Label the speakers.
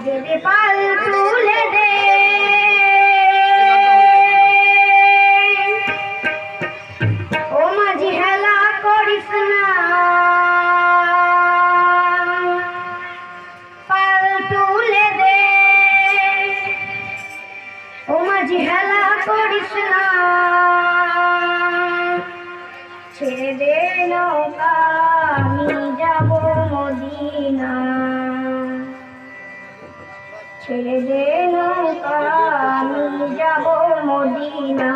Speaker 1: দেবে পাল তুলে দে ও মাঝি হেলা করিস না পাল তুলে দে ও মাঝি হেলা করিস না ছেড়ে দে নৌকা আমি যাব মদিনা ছেড়ে দে নৌকা আমি যাব মদিনা।